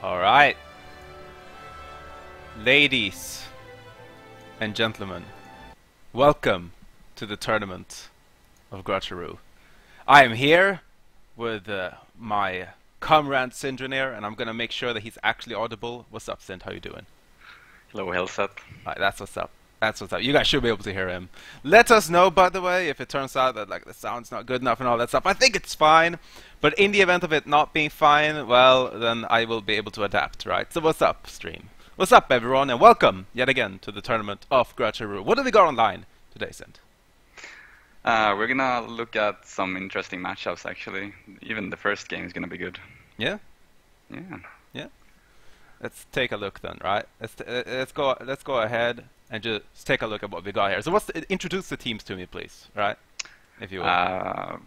All right, ladies and gentlemen, welcome to the tournament of Groucharoo. I am here with my comrade Sindrener, and I'm gonna make sure that he's actually audible. What's up, Sind? How you doing? Hello, Helseth. Alright, that's what's up. That's what's up. You guys should be able to hear him. Let us know, by the way, if it turns out that like the sound's not good enough and all that stuff. I think it's fine, but in the event of it not being fine, well, then I will be able to adapt, right? So what's up, stream? What's up, everyone, and welcome yet again to the tournament of Groucharoo. What have we got online today, Sind? We're gonna look at some interesting matchups, actually. Even the first game is gonna be good. Yeah? Yeah. Yeah? Let's take a look then, right? Let's go ahead and just take a look at what we got here. So introduce the teams to me, please, right? If you will.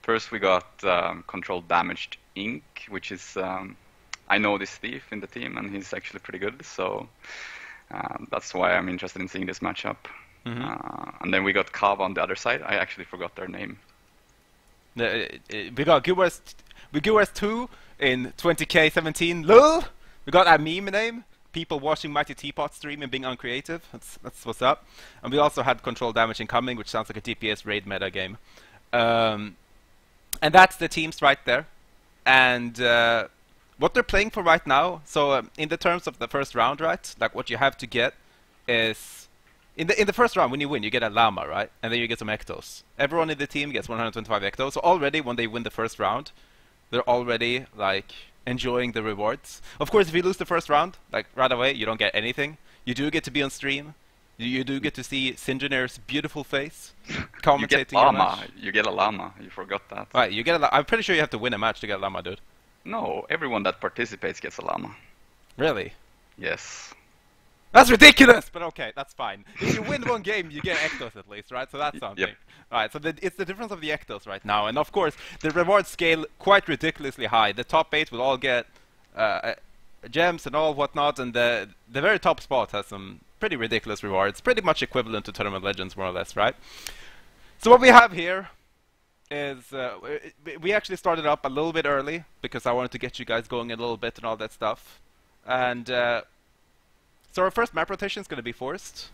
First we got Controlled Damaged Inc., which is I know this thief in the team, and he's actually pretty good. So that's why I'm interested in seeing this matchup. And then we got Kava on the other side. I actually forgot their name. We got Groucharoo 2 in 20K17. Lol. We got a meme name. People watching Mighty Teapot stream and being uncreative. That's what's up. And we also had Control Damage Incoming, which sounds like a DPS raid meta game. And that's the teams right there. And what they're playing for right now. So in the terms of the first round, right? Like what you have to get is in the first round when you win, you get a llama, right? And then you get some ectos. Everyone in the team gets 125 ectos. So already when they win the first round, they're already like enjoying the rewards. Of course, if you lose the first round, like right away, you don't get anything. You do get to be on stream. You do get to see Sindrener's beautiful face commentating. You get your llama. match. You get a llama. You forgot that. Right, you get I'm pretty sure you have to win a match to get a llama, dude. No, everyone that participates gets a llama. Really? Yes. That's ridiculous! But okay, that's fine. If you win one game, you get ectos at least, right? So that's something. Yep. Alright, so it's the difference of the ectos right now. And of course, the rewards scale quite ridiculously high. The top 8 will all get gems and all whatnot, and the very top spot has some pretty ridiculous rewards. Pretty much equivalent to Tournament Legends, more or less, right? So what we have here is we actually started up a little bit early because I wanted to get you guys going a little bit and all that stuff. And so our first map rotation is going to be Forest,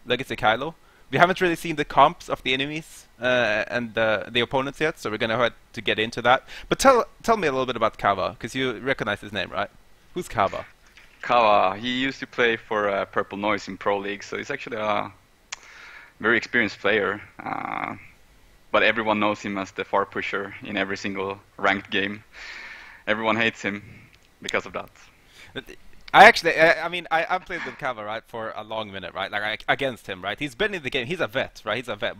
Legacy Kylo. We haven't really seen the comps of the enemies and the opponents yet, so we're going to have to get into that. But tell me a little bit about Kava, because you recognize his name, right? Who's Kava? Kava, he used to play for Purple Noise in Pro League, so he's actually a very experienced player. But everyone knows him as the far pusher in every single ranked game. Everyone hates him because of that. I've played with Kava, right, for a long minute, right, like against him, right. He's been in the game. He's a vet, right. He's a vet.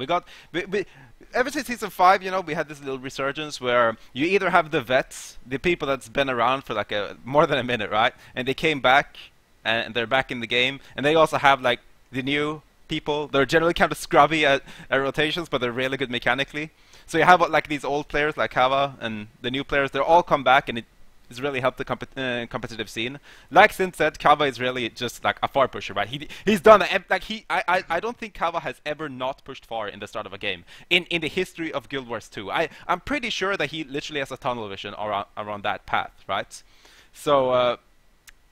Ever since season 5, you know, we had this little resurgence where you either have the vets, the people that's been around for like more than a minute, right, and they came back and they're back in the game, and they also have like the new people. They're generally kind of scrubby at rotations, but they're really good mechanically. So you have like these old players like Kava and the new players. They're all come back, and it's really helped the competitive scene. Like Sin said, Kava is really just like a far pusher, right? He's done like I don't think Kava has ever not pushed far in the start of a game in the history of Guild Wars 2. I'm pretty sure that he literally has a tunnel vision around that path, right? So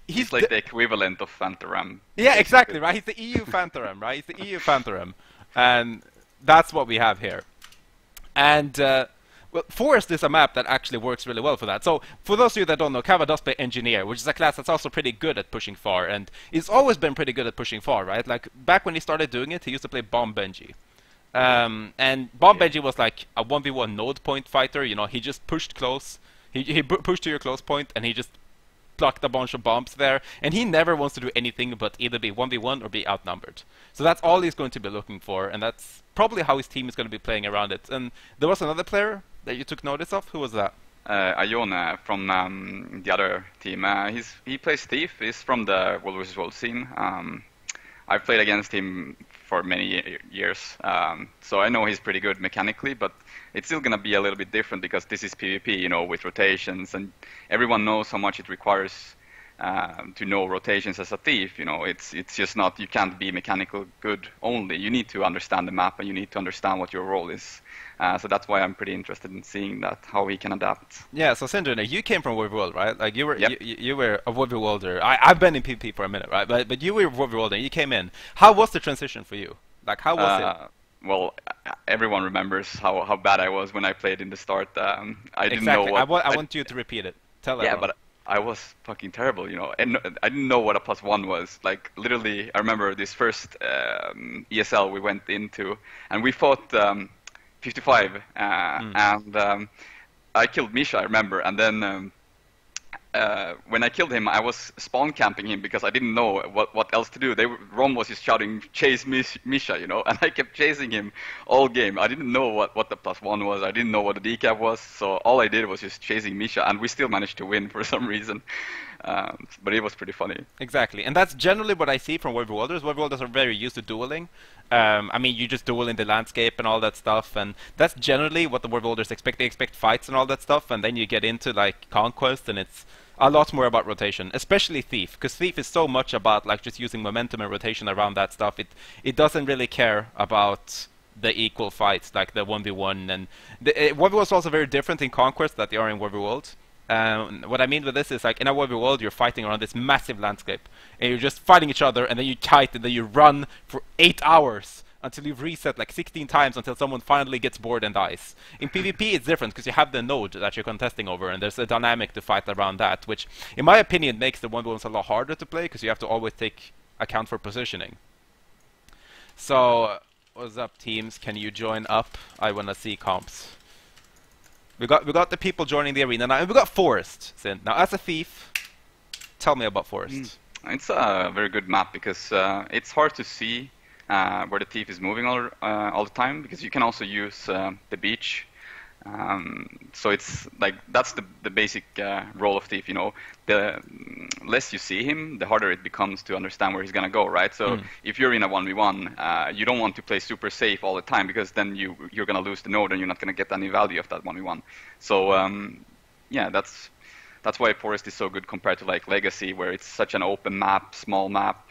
he's like the equivalent of Phantom. Yeah, exactly, right? He's the EU Phantom, right? He's the EU Phantom, and that's what we have here. And well, Forest is a map that actually works really well for that. So, for those of you that don't know, Kava does play Engineer, which is a class that's also pretty good at pushing far, and he's always been pretty good at pushing far, right? Like, back when he started doing it, he used to play Bomb Benji. And Bomb Benji was like a 1v1 node point fighter, you know, he just pushed close, he pushed to your close point, and he just plucked a bunch of bombs there, and he never wants to do anything but either be 1v1 or be outnumbered. So that's all he's going to be looking for, and that's probably how his team is going to be playing around it. And there was another player that you took notice of? Who was that? Ione from the other team. He plays Thief. He's from the World vs. World scene. I've played against him for many years, so I know he's pretty good mechanically, but it's still going to be a little bit different because this is PvP, you know, with rotations, and everyone knows how much it requires to know rotations as a thief. You know, it's just not, you can't be mechanical good only. You need to understand the map and you need to understand what your role is. So that's why I'm pretty interested in seeing that, how he can adapt. Yeah, so Sindrener, you came from WoW World, right? Like you were Yep. you were a WoW Worlder. I've been in PvP for a minute, right? But you were WoW Worlder, you came in. How was the transition for you? Like how was it? Well, everyone remembers how bad I was when I played in the start. I didn't know Exactly. what. I want you to repeat it. Tell Yeah, everyone. but I was fucking terrible, you know. And I didn't know what a +1 was. Like literally, I remember this first ESL we went into, and we fought 55, and I killed Misha, I remember, and then. When I killed him, I was spawn camping him because I didn't know what else to do. Rom was just shouting, "Chase Misha," you know, and I kept chasing him all game. I didn't know what the +1 was. I didn't know what the decap was. So all I did was just chasing Misha, and we still managed to win for some reason. But it was pretty funny. Exactly, and that's generally what I see from WoW Worlders. WoW Worlders are very used to dueling. I mean, you just duel in the landscape and all that stuff, and that's generally what the WoW Worlders expect. They expect fights and all that stuff, and then you get into like Conquest, and it's a lot more about rotation, especially Thief, because Thief is so much about like just using momentum and rotation around that stuff. It doesn't really care about the equal fights, like the 1v1, and the 1v1 is also very different in Conquest that they are in WoW World. What I mean with this is like in a WoW World you're fighting around this massive landscape, and you're just fighting each other, and then you kite, and then you run for 8 hours until you've reset like 16 times until someone finally gets bored and dies. In PvP it's different because you have the node that you're contesting over, and there's a dynamic to fight around that, which in my opinion makes the 1v1s a lot harder to play because you have to always take account for positioning. So, what's up teams? Can you join up? I wanna see comps. We got the people joining the arena now, and we got Forest. Now, as a thief, tell me about Forest. It's a very good map because it's hard to see where the thief is moving all the time, because you can also use the beach. So it's like that's the basic role of thief. You know, the less you see him, the harder it becomes to understand where he's gonna go, right? So if you're in a 1v1, you don't want to play super safe all the time, because then you're gonna lose the node and you're not gonna get any value of that 1v1. So yeah, that's why Forest is so good compared to like Legacy, where it's such an open map, small map.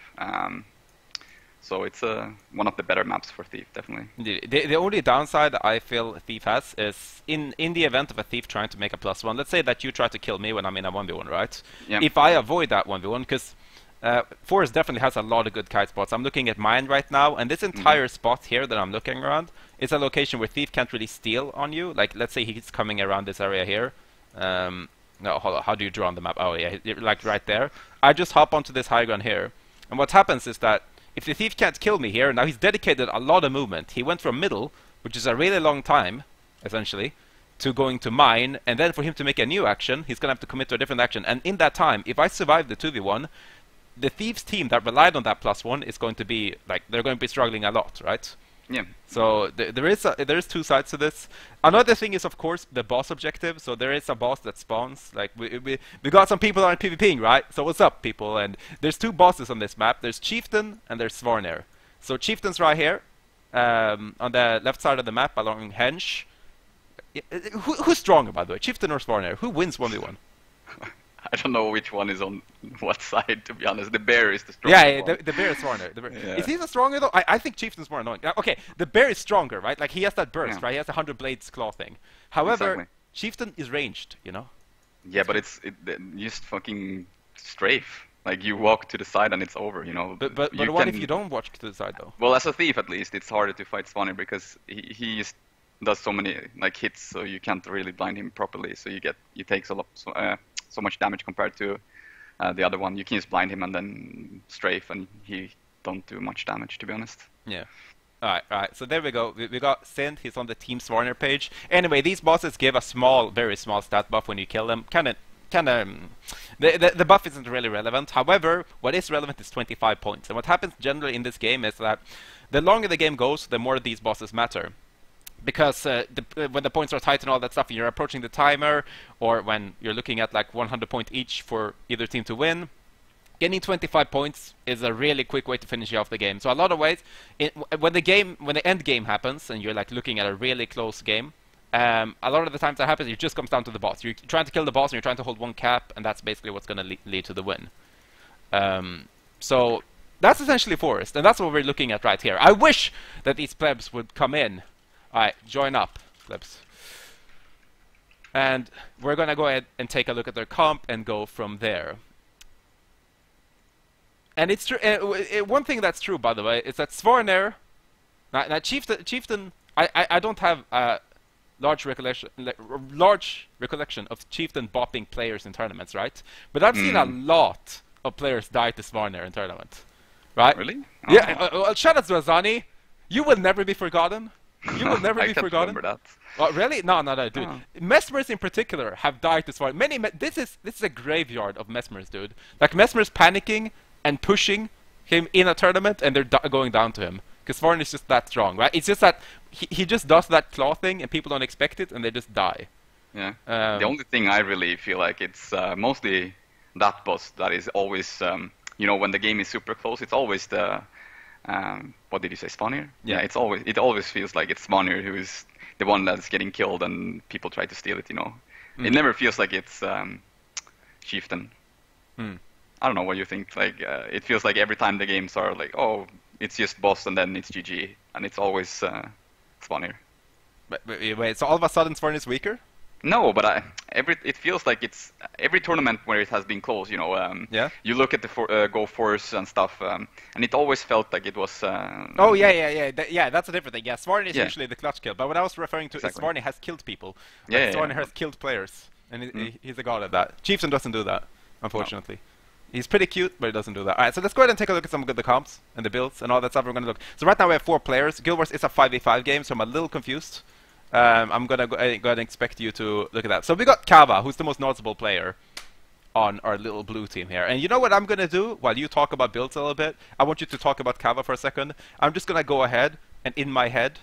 So it's one of the better maps for Thief, definitely. The only downside I feel Thief has is in the event of a Thief trying to make a +1. Let's say that you try to kill me when I'm in a 1v1, right? Yeah. If I avoid that 1v1, because Forest definitely has a lot of good kite spots. I'm looking at mine right now, and this entire spot here that I'm looking around is a location where Thief can't really steal on you. Like, let's say he's coming around this area here. No, hold on. How do you draw on the map? Oh, yeah, like right there. I just hop onto this high ground here, and what happens is that if the Thief can't kill me here, now he's dedicated a lot of movement. He went from middle, which is a really long time, essentially, to going to mine, and then for him to make a new action, he's going to have to commit to a different action. And in that time, if I survive the 2v1, the Thief's team that relied on that +1 is going to be, like, they're going to be struggling a lot, right? Yeah. So there is two sides to this. Another thing is, of course, the boss objective. So there is a boss that spawns. Like we got some people on PvPing, right? So what's up, people? And there's two bosses on this map. There's Chieftain and there's Sindrener. So Chieftain's right here, on the left side of the map along Henge. Who's stronger, by the way, Chieftain or Sindrener? Who wins 1v1? I don't know which one is on what side, to be honest. The bear is the stronger Yeah, one. the bear is stronger. Yeah. Is he the stronger though? I think Chieftain's more annoying. Okay, the bear is stronger, right? Like he has that burst, right? He has the 100 blades claw thing. However, Exactly. Chieftain is ranged, you know? Yeah, but it's just fucking strafe. Like you walk to the side and it's over, you know. But what if you don't watch to the side though? Well, as a thief at least, it's harder to fight Swanee because he just does so many like hits, so you can't really blind him properly. So you take so much damage compared to the other one. You can just blind him and then strafe, and he don't do much damage, to be honest. Yeah. Alright. So there we go. We got Sind. He's on the Team Swarner page. Anyway, these bosses give a very small stat buff when you kill them. The buff isn't really relevant. However, what is relevant is 25 points. And what happens generally in this game is that the longer the game goes, the more these bosses matter. Because when the points are tight and all that stuff, and you're approaching the timer, or when you're looking at like 100 points each for either team to win, getting 25 points is a really quick way to finish off the game. So a lot of ways, when the end game happens, and you're like looking at a really close game, A lot of the times that happens, it just comes down to the boss. You're trying to kill the boss, and you're trying to hold one cap, and that's basically what's going to lead to the win. So that's essentially Forest, and that's what we're looking at right here. I wish that these plebs would come in. Alright, join up, plebs. And we're going to go ahead and take a look at their comp and go from there. And it's true. One thing that's true, by the way, is that Sindrener, now Chieftain, I don't have a large recollection of Chieftain bopping players in tournaments, right? But I've seen a lot of players die to Sindrener in tournament, right? Really? Oh. Yeah. Well, shout out to Azani. You will never be forgotten. You will never be forgotten. I can't remember that. Oh, really? No, dude. Oh. Mesmers in particular have died to Sindrener. This is a graveyard of Mesmers, dude. Like Mesmers panicking and pushing him in a tournament, and they're going down to him. Because Sindrener is just that strong, right? It's just that he just does that claw thing, and people don't expect it, and they just die. Yeah. The only thing I really feel like it's mostly that boss that is always, when the game is super close, it's always the, what did you say, Sindrener? Yeah. It always feels like it's Sindrener who is the one that's getting killed, and people try to steal it. It never feels like it's Chieftain. I don't know what you think. Like, it feels like every time the games are like, oh, it's just boss and then it's GG, and it's always Sindrener. Wait, so all of a sudden Sindrener is weaker? No, but it feels like it's every tournament where it has been close. Yeah. You look at the Go Force and stuff, and it always felt like it was. Oh yeah. That's a different thing. Yeah, Sindrener is usually the clutch kill, but what I was referring to is Sindrener has killed people. Like, Sindrener has killed players, and he's a god at that. Chieftain doesn't do that, unfortunately. No. He's pretty cute, but he doesn't do that. Alright, so let's go ahead and take a look at some of the comps and the builds and all that stuff we're going to look. So right now we have 4 players. Guild Wars is a 5v5 game, so I'm a little confused. I'm going to go ahead and expect you to look at that. So we got Kava, who's the most noticeable player on our little blue team here. And you know what I'm going to do while you talk about builds a little bit? I want you to talk about Kava for a second. I'm just going to go ahead and in my head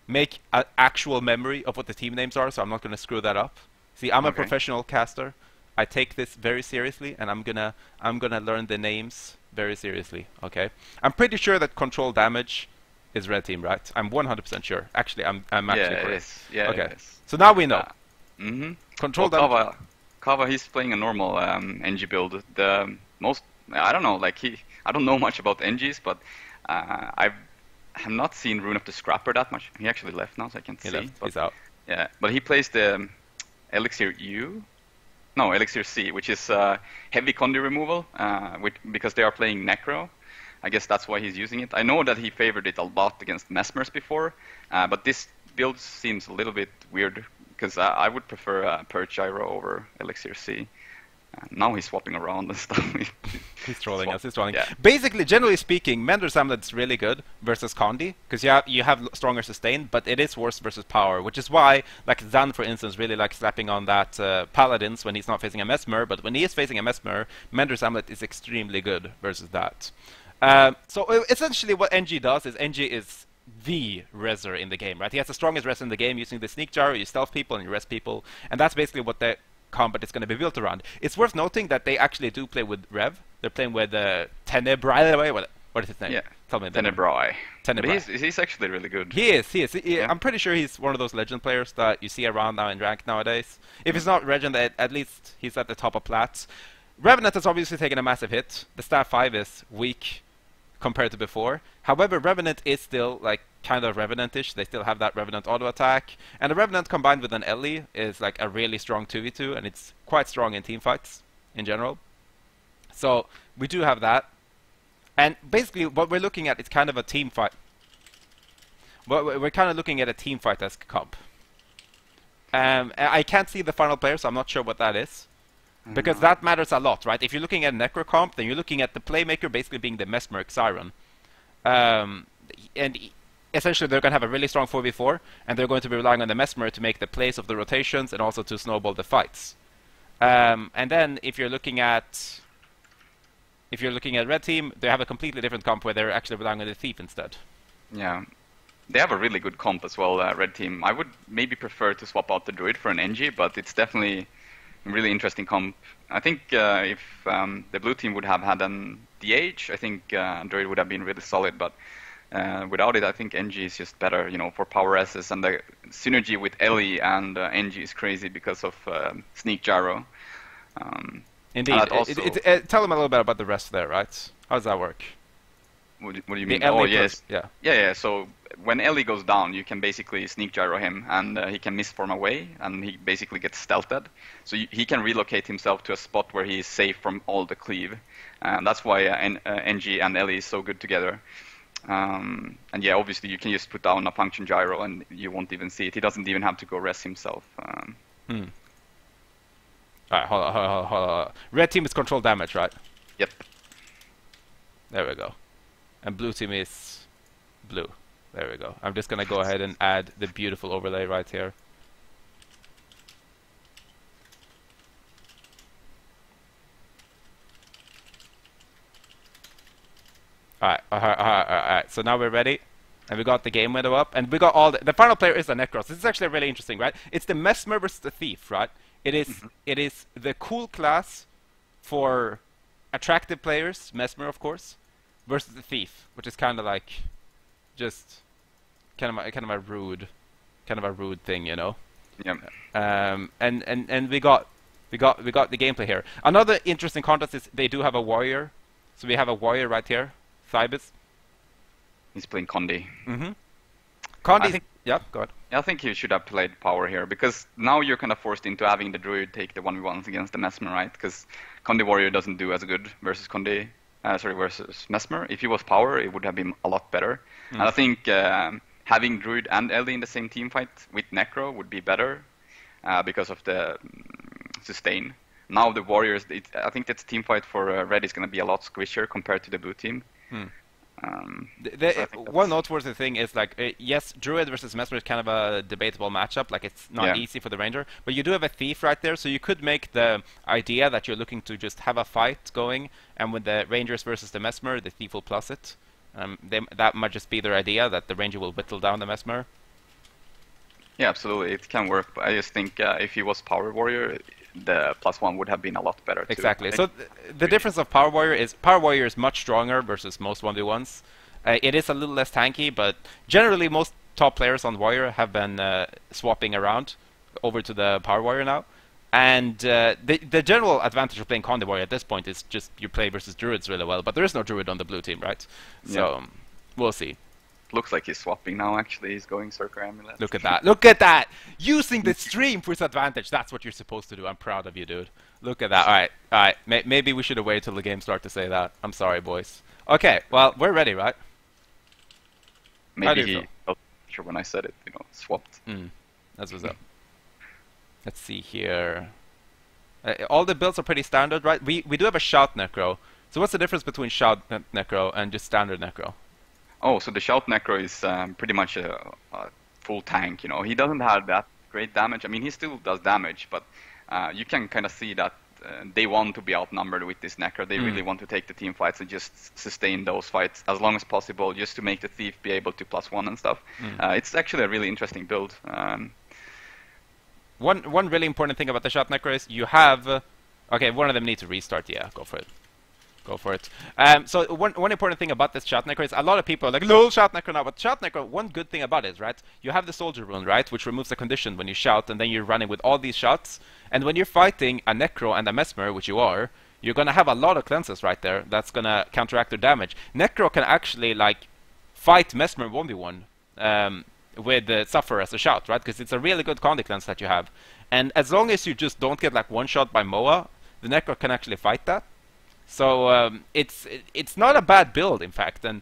make an actual memory of what the team names are, so I'm not going to screw that up. See, I'm a professional caster. I take this very seriously, and I'm gonna learn the names very seriously. Okay, I'm pretty sure that control damage is red team, right? I'm 100% sure. Actually, I'm actually correct. It is. Yeah, okay. It is. So now we know. Control damage. Kava, he's playing a normal NG build. The most, I don't know, like I don't know much about NGs, but I have not seen Rune of the Scrapper that much. He actually left now, so I can't see. Left. He's out. Yeah, but he plays the Elixir U. No, Elixir C, which is heavy condi removal, because they are playing Necro. I guess that's why he's using it. I know that he favored it a lot against Mesmers before, but this build seems a little bit weird, because I would prefer Perch Gyro over Elixir C. Now he's swapping around and stuff. He's trolling us. He's trolling. Yeah. Basically, generally speaking, Mender's Amulet's really good versus Condi, because you have stronger sustain, but it is worse versus power, which is why, like Zan, for instance, really likes slapping on that Paladins when he's not facing a Mesmer, but when he is facing a Mesmer, Mender's Amulet is extremely good versus that. So essentially what NG does is NG is the reser in the game, right? He has the strongest res in the game using the Sneak Gyro, you stealth people and you res people, and that's basically what the combat is going to be built around. It's worth noting that they actually do play with Rev. They're playing with Tenebrae. What is his name? Yeah, tell me. Tenebrae. Tenebrae. He's actually really good. He is. Yeah. I'm pretty sure he's one of those legend players that you see around now in ranked nowadays. If he's not legend, at least he's at the top of plats. Revenant has obviously taken a massive hit. The stat 5 is weak compared to before. However, Revenant is still like kind of Revenant-ish. They still have that Revenant auto attack, and the Revenant combined with an Ellie is like a really strong 2v2, and it's quite strong in team fights in general. So we do have that, and basically what we're looking at is kind of a team fight. We're kind of looking at a team fight-esque comp. I can't see the final player, so I'm not sure what that is. Because that matters a lot, right? If you're looking at Necro comp, then you're looking at the playmaker basically being the Mesmeric Siren. And essentially they're going to have a really strong 4v4, and they're going to be relying on the Mesmer to make the plays of the rotations and also to snowball the fights. And then if you're looking at red team, they have a completely different comp where they're actually relying on the Thief instead. Yeah. They have a really good comp as well, red team. I would maybe prefer to swap out the Druid for an NG, but it's definitely really interesting comp. I think if the blue team would have had an DH, I think Druid would have been really solid, but Without it, I think NG is just better, for power S's, and the synergy with Ellie and NG is crazy because of Sneak Gyro. Indeed. And also, Tell them a little bit about the rest there, right? How does that work? what do you mean? Ellie Yes. yeah. So when Ellie goes down, you can basically Sneak Gyro him, and he can misform away, and he basically gets stealthed. So he can relocate himself to a spot where he is safe from all the cleave. And that's why NG and Ellie is so good together. And yeah, obviously you can just put down a function gyro and you won't even see it. He doesn't even have to go rest himself. Alright, hold on. Red team is control damage, right? Yep. There we go. And blue team is blue. There we go. I'm just gonna go ahead and add the beautiful overlay right here. Alright. So now we're ready. And we got the game window up. And we got all the final player is the Necros. This is actually really interesting, right? It's the Mesmer versus the Thief, right? It is the cool class for attractive players, Mesmer of course, versus the Thief, which is kind of like just kind of a rude thing, you know. Yeah. And we got the gameplay here. Another interesting contrast is they do have a warrior. So we have a warrior right here, Thybus. He's playing Condi. Condi. Yeah, go ahead. I think he should have played power here, because now you're kind of forced into having the druid take the 1v1s against the Mesmer, right? Because Condi warrior doesn't do as good versus versus Mesmer. If he was power, it would have been a lot better. And I think having druid and Ellie in the same team fight with Necro would be better because of the sustain. Now the warriors, I think that team fight for red is going to be a lot squishier compared to the blue team. One noteworthy thing is like, yes, Druid versus Mesmer is kind of a debatable matchup. Like, it's not easy for the Ranger, but you do have a Thief right there, so you could make the idea that you're looking to just have a fight going, and with the Rangers versus the Mesmer, the Thief will plus it. That might just be their idea, that the Ranger will whittle down the Mesmer. Yeah, absolutely, it can work, but I just think if he was Power Warrior, the +1 would have been a lot better too. Exactly. So the difference of Power Warrior is much stronger versus most 1v1s. It is a little less tanky, but generally most top players on Warrior have been swapping around over to the Power Warrior now. And the general advantage of playing Condi Warrior at this point is just you play versus Druids really well, but there is no Druid on the blue team, right? So we'll see. Looks like he's swapping now, actually. He's going Circle Amulet. Look at that. Look at that! Using the stream for his advantage. That's what you're supposed to do. I'm proud of you, dude. Look at that. Alright. Maybe we should have waited till the game started to say that. I'm sorry, boys. Okay, well, we're ready, right? Maybe he wasn't sure when I said it, swapped. That's what's up. Let's see here. All the builds are pretty standard, right? We do have a Shout Necro. So what's the difference between Shout Necro and just standard Necro? Oh, so the Shout Necro is pretty much a full tank, He doesn't have that great damage. I mean, he still does damage, but you can kind of see that they want to be outnumbered with this Necro. They really want to take the team fights and just sustain those fights as long as possible, just to make the Thief be able to +1 and stuff. It's actually a really interesting build. One really important thing about the Shout Necro is you have... okay, one of them needs to restart. Yeah, go for it. Go for it. So one important thing about this Shout Necro is a lot of people are like, lol, Shout Necro now. But Shout Necro, one good thing about it is, right, you have the Soldier Rune, right, which removes the condition when you shout, and then you're running with all these shots. And when you're fighting a Necro and a Mesmer, which you are, you're going to have a lot of cleanses right there that's going to counteract their damage. Necro can actually, like, fight Mesmer 1v1 with Suffer as a shout, right, because it's a really good Condi cleanse that you have. And as long as you just don't get, like, one shot by Moa, the Necro can actually fight that. So it's not a bad build, in fact, and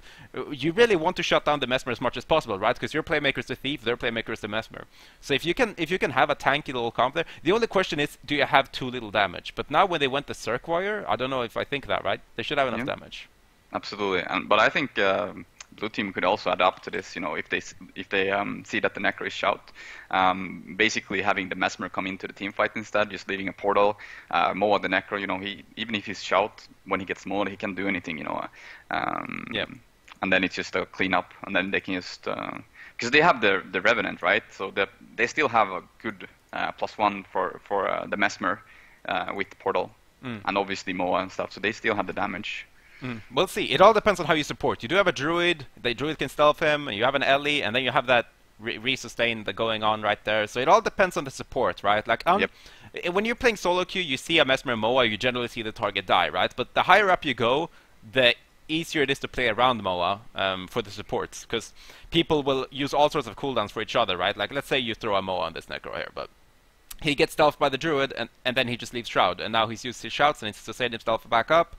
you really want to shut down the Mesmer as much as possible, right? Because your playmaker is the Thief, their playmaker is the Mesmer. So if you can have a tanky little comp there, the only question is, do you have too little damage? But now when they went the Cirque Warrior, I don't know if I think that, right? They should have enough damage. Absolutely, but I think blue team could also adapt to this. If they see that the Necro is Shout, basically having the Mesmer come into the team fight instead, just leaving a portal. Moa the Necro, he even if he's Shout, when he gets Moa, he can do anything. And then it's just a cleanup, and then they can just because they have the Revenant, right? So they still have a good +1 for the Mesmer with portal, and obviously Moa and stuff. So they still have the damage. We'll see. It all depends on how you support. You do have a druid. The druid can stealth him. And you have an Ellie, and then you have that resustain going on right there. So it all depends on the support, right? Like Yep. when you're playing solo queue, you see a Mesmer Moa, you generally see the target die, right? But the higher up you go, the easier it is to play around Moa for the supports, because people will use all sorts of cooldowns for each other, right? Like let's say you throw a Moa on this Necro here, but he gets stealthed by the druid, and then he just leaves Shroud, and now he's used his shouts and he's sustained himself back up.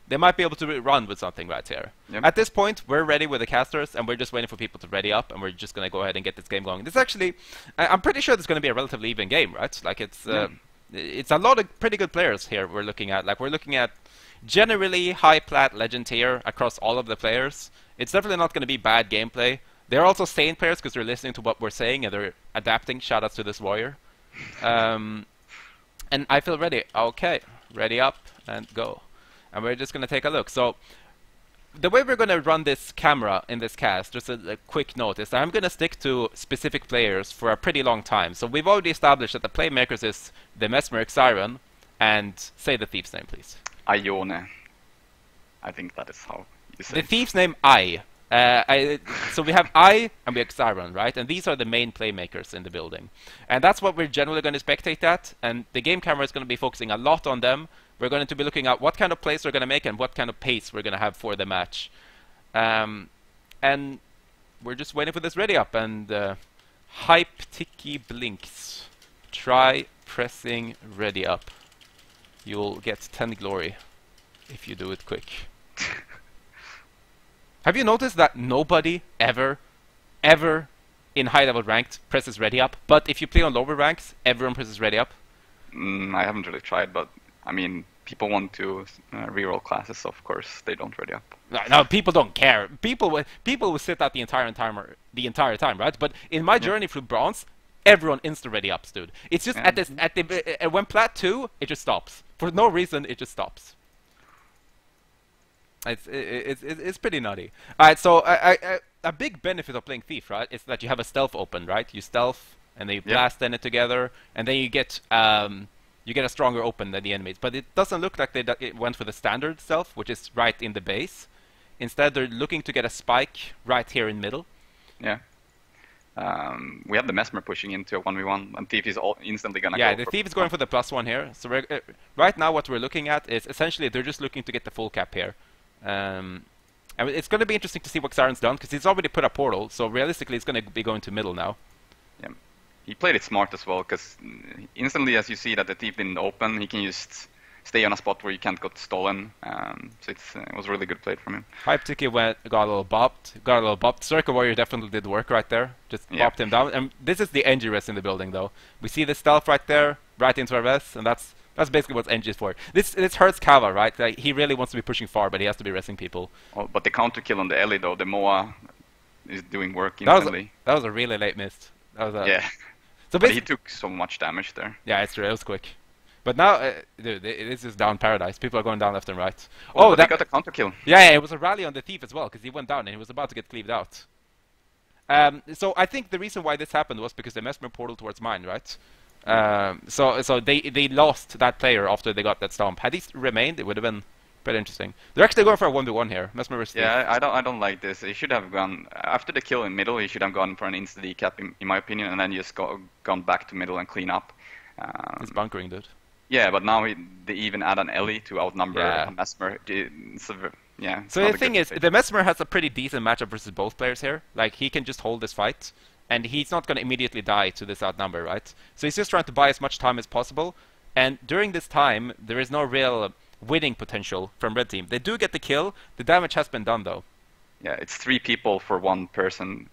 They might be able to run with something right here. Yep. At this point, we're ready with the casters, and we're just waiting for people to ready up, and we're just going to go ahead and get this game going. This actually, I'm pretty sure this is going to be a relatively even game, right? Like it's a lot of pretty good players here we're looking at. Like we're looking at generally high plat legend tier across all of the players. It's definitely not going to be bad gameplay. They're also sane players because they're listening to what we're saying and they're adapting. Shoutouts to this warrior. And I feel ready. Okay, ready up and go. And we're just going to take a look. So the way we're going to run this camera in this cast, just a quick note, is that I'm going to stick to specific players for a pretty long time. So we've already established that the playmakers is the Mesmeric Siren, and say the thief's name, please. Ione. I think that is how you say The it. thief's name, so we have I and we have Siren, right? And these are the main playmakers in the building. And that's what we're generally going to spectate at. And the game camera is going to be focusing a lot on them. We're going to be looking at what kind of plays we're going to make and what kind of pace we're going to have for the match. And we're just waiting for this ready up. And hype ticky blinks. Try pressing ready up. You'll get 10 glory if you do it quick. Have you noticed that nobody ever in high level ranked presses ready up? But if you play on lower ranks, everyone presses ready up? I haven't really tried, but I mean, people want to reroll classes, so of course they don't ready up. No, people don't care. People will sit out the entire time, right? But in my journey through bronze, everyone insta ready ups, dude. It's just when plat 2, it just stops for no reason. It just stops. It's pretty nutty. All right, so a big benefit of playing Thief, right, is that you have a stealth open, right? You stealth and then you blast it together, and then you get a stronger open than the enemies. But it doesn't look like it went for the standard stealth, which is right in the base. Instead, they're looking to get a spike right here in middle. Yeah. We have the Mesmer pushing into a 1v1, and Thief is instantly gonna go. Yeah, the Thief is going for the +1 here. So right now, what we're looking at is essentially they're just looking to get the full cap here. And it's going to be interesting to see what Siren's done, because he's already put a portal, so realistically it's going to be going to middle now. Yeah. He played it smart as well, because instantly as you see that the Thief didn't open, he can just stay on a spot where you can't get stolen. So it was really good played from him. Hype Tiki got a little bopped. Circle Warrior definitely did work right there. Just bopped him down. And this is the NG res in the building, though. We see the stealth right there, right into our res, and that's basically what NG is for. This hurts Kava, right? Like, he really wants to be pushing far, but he has to be resting people. Oh, but the counter kill on the Ellie, though, the Moa is doing work instantly. That was a really late miss. Yeah. So but he took so much damage there. Yeah, it's true. It was quick. But now, dude, this is down paradise. People are going down left and right. Oh, they got a counter kill. Yeah, it was a rally on the Thief as well, because he went down and he was about to get cleaved out. So I think the reason why this happened was because they Mesmer portal towards mine, right? So they lost that player after they got that stomp. Had he remained, it would have been pretty interesting. They're actually going for a 1v1 here. Mesmer versus Thief. Yeah, I don't like this. He should have gone after the kill in middle. He should have gone for an insta decap, in my opinion, and then just gone back to middle and clean up. He's bunkering, dude. Yeah, but now they even add an Ellie to outnumber a Mesmer. So the thing is, the Mesmer has a pretty decent matchup versus both players here. Like, he can just hold this fight, and he's not going to immediately die to this outnumber, right? So he's just trying to buy as much time as possible. And during this time, there is no real winning potential from red team. They do get the kill. The damage has been done, though. Yeah, it's 3 people for 1 person.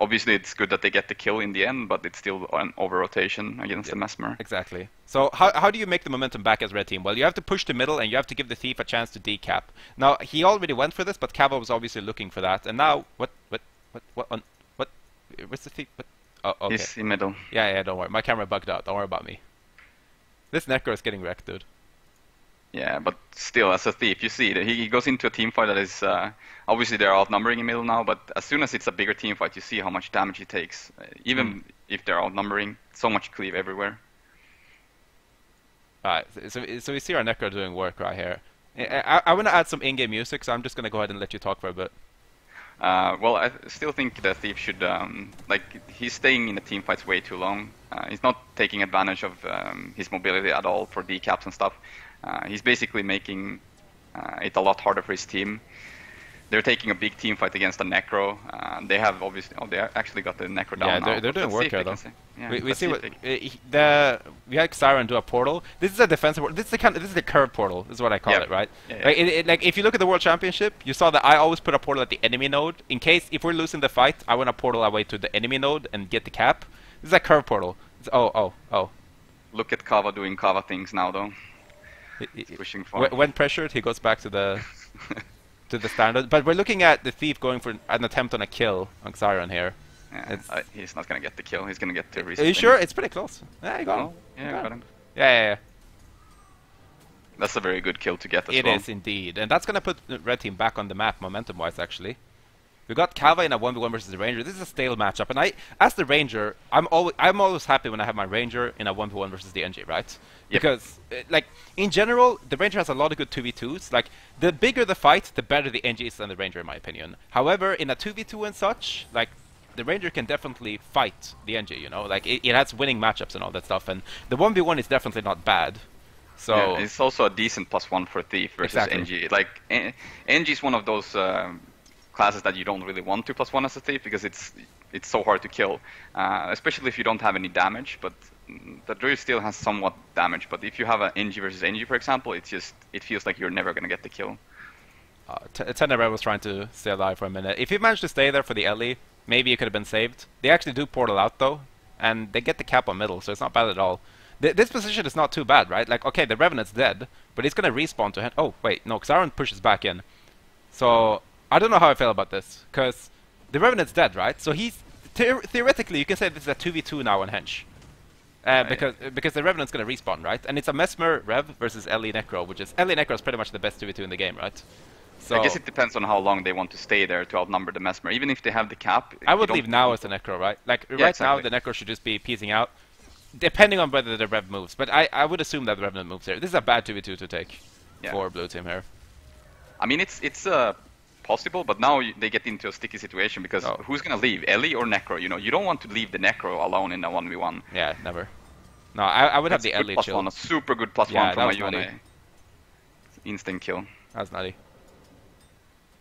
Obviously, it's good that they get the kill in the end, but it's still an over-rotation against the Mesmer. Exactly. So how do you make the momentum back as red team? Well, you have to push the middle, and you have to give the Thief a chance to decap. Now, he already went for this, but Kava was obviously looking for that. And now, where's the Thief? Oh, okay. He's in middle. Yeah, don't worry. My camera bugged out. Don't worry about me. This Necro is getting wrecked, dude. Yeah, but still, as a Thief, you see that he goes into a team fight that is obviously they're outnumbering in middle now, but as soon as it's a bigger team fight, you see how much damage he takes. Even if they're outnumbering, so much cleave everywhere. Alright, so we see our Necro doing work right here. I want to add some in-game music, so I'm just gonna go ahead and let you talk for a bit. Well, I still think the Thief should, like, he's staying in the team fights way too long. He's not taking advantage of his mobility at all for decaps and stuff. He's basically making it a lot harder for his team. They're taking a big team fight against a Necro. They have obviously, they actually got the Necro down now. Yeah, they're doing work here though. Yeah, we see what we had Siren do a portal. This is a defensive portal. This is the curve portal. This is what I call it, right? Yeah. Like if you look at the World Championship, you saw that I always put a portal at the enemy node in case if we're losing the fight, I want to portal away to the enemy node and get the cap. This is a curve portal. It's, oh. Look at Kava doing Kava things now though. He's pushing far. When pressured, he goes back to the to the standard. But we're looking at the Thief going for an attempt on a kill on Siren here. Yeah, he's not gonna get the kill. He's gonna get the reset. Are you sure? It's pretty close. Yeah, you got him. Yeah, got him. Yeah. That's a very good kill to get as well. It is indeed, and that's gonna put the red team back on the map momentum-wise. Actually, we got Kava in a 1v1 versus the Ranger. This is a stale matchup, and as the Ranger, I'm always happy when I have my Ranger in a 1v1 versus the NG, right? Yep. Because like in general, the Ranger has a lot of good 2v2s. Like the bigger the fight, the better the NG is than the Ranger, in my opinion. However, in a 2v2 and such, like the Ranger can definitely fight the NG. You know, like it has winning matchups and all that stuff, and the 1v1 is definitely not bad. So yeah, it's also a decent +1 for Thief versus NG. Like NG is one of those classes that you don't really want to +1 as a Thief because it's so hard to kill, especially if you don't have any damage. But the Druid still has somewhat damage. But if you have an NG versus NG, for example, it feels like you're never gonna get the kill. Sindrener was trying to stay alive for a minute. If you managed to stay there for the Ellie, maybe you could have been saved. They actually do portal out though, and they get the cap on middle, so it's not bad at all. This position is not too bad, right? Like, okay, the Revenant's dead, but he's gonna respawn to him. Oh, wait, no, Xiron pushes back in. So, I don't know how I feel about this, because the Revenant's dead, right? So he's, theoretically, you can say this is a 2v2 now on Hench. Because the Revenant's gonna respawn, right? And it's a Mesmer Rev versus Ellie Necro, which is, Ellie Necro is pretty much the best 2v2 in the game, right? So I guess it depends on how long they want to stay there to outnumber the Mesmer. Even if they have the cap, I would leave now as the Necro, right? Like, yeah, now the Necro should just be piecing out. Depending on whether the Rev moves, but I would assume that the Revenant moves here. This is a bad 2v2 to take for blue team here. I mean, it's possible, but now they get into a sticky situation because who's gonna leave, Ellie or Necro? You know, you don't want to leave the Necro alone in a 1v1. Yeah, never. No, I would have the Ellie chill. A super good +1 from a UNA. Instant kill. That was nutty.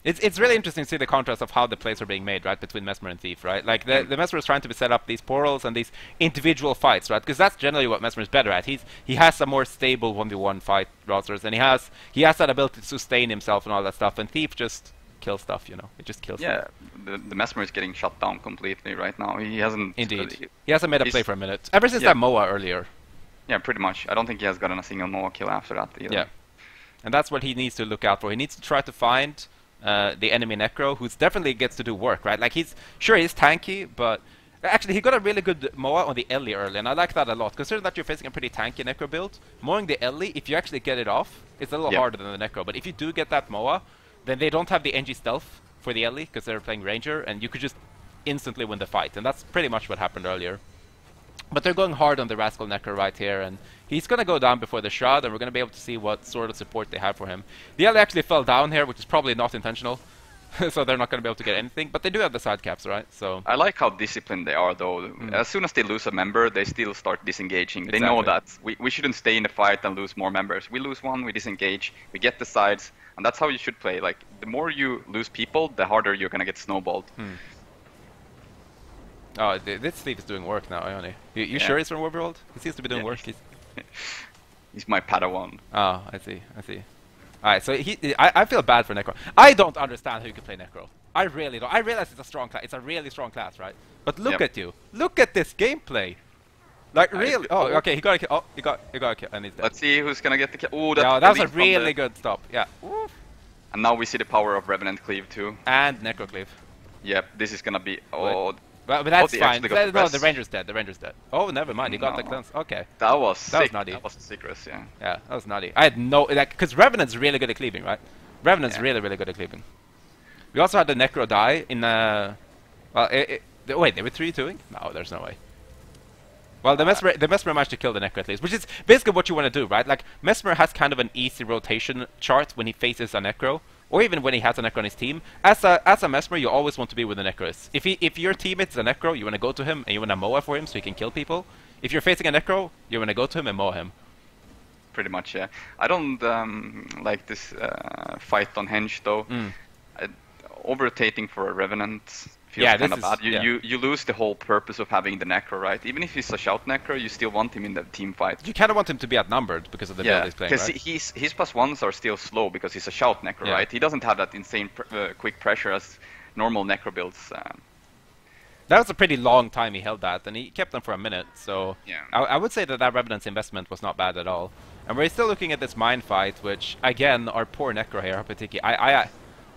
It's really interesting to see the contrast of how the plays are being made, right, between Mesmer and Thief, right? Like, the Mesmer is trying to set up these portals and these individual fights, right? Because that's generally what Mesmer is better at. He has a more stable 1v1 fight rosters, and he has that ability to sustain himself and all that stuff, and Thief just kills stuff, you know? It just kills stuff. Yeah, the Mesmer is getting shut down completely right now. He hasn't... Indeed. He hasn't made a play for a minute. Ever since that MOA earlier. Yeah, pretty much. I don't think he has gotten a single MOA kill after that either. Yeah. And that's what he needs to look out for. He needs to try to find... the enemy Necro, who definitely gets to do work, right? Like he's tanky, but actually he got a really good MOA on the Ellie early, and I like that a lot. Considering that you're facing a pretty tanky Necro build, mowing the Ellie, if you actually get it off, it's a little harder than the Necro. But if you do get that MOA, then they don't have the NG stealth for the Ellie because they're playing Ranger, and you could just instantly win the fight, and that's pretty much what happened earlier. But they're going hard on the Rascal Necro right here, and he's going to go down before the Shroud, and we're going to be able to see what sort of support they have for him. The Ellie actually fell down here, which is probably not intentional, so they're not going to be able to get anything, but they do have the side caps, right? So I like how disciplined they are, though. As soon as they lose a member, they still start disengaging. Exactly. They know that we shouldn't stay in the fight and lose more members. We lose one, we disengage, we get the sides, and that's how you should play. Like, the more you lose people, the harder you're going to get snowballed. Oh, this Thief is doing work now, Ione. You sure he's from Overworld? He seems to be doing work. He's my Padawan. Oh, I see. Alright, so I feel bad for Necro. I don't understand who can play Necro. I really don't. I realize it's a strong class. It's a really strong class, right? But look at you. Look at this gameplay. Like, really? Oh, okay, he got a kill. Oh, he got a kill, and he's dead. Let's see who's gonna get the kill. Oh, that was a really good stop. Yeah. Oof. And now we see the power of Revenant Cleave, too. And Necro Cleave. Yep, this is gonna be... But that's fine. No, the Ranger's dead. The Ranger's dead. Oh, never mind. He got the cleanse. Okay. That was sick. That was nutty. That was secret, yeah. Yeah, that was nutty. I had no... Like, because Revenant's really good at cleaving, right? Revenant's really, really good at cleaving. We also had the Necro die in... Well, wait, they were 3-2ing? No, there's no way. Well, the Mesmer managed to kill the Necro at least, which is basically what you want to do, right? Like, Mesmer has kind of an easy rotation chart when he faces a Necro, or even when he has a Necro on his team. As a Mesmer, you always want to be where the Necro is. If your teammate is a Necro, you want to go to him and you want to Moa for him so he can kill people. If you're facing a Necro, you want to go to him and Moa him. Pretty much, yeah. I don't like this fight on Henge though. Over-rotating for a Revenant feels kind of bad. You lose the whole purpose of having the Necro, right? Even if he's a shout Necro, you still want him in the team fight. You kind of want him to be outnumbered because of the build he's playing, right? Because his +1s are still slow because he's a shout Necro, right? He doesn't have that insane quick pressure as normal Necro builds. That was a pretty long time he held that, and he kept them for a minute, so I would say that Revenant's investment was not bad at all. And we're still looking at this mine fight, which, again, our poor Necro here, particularly.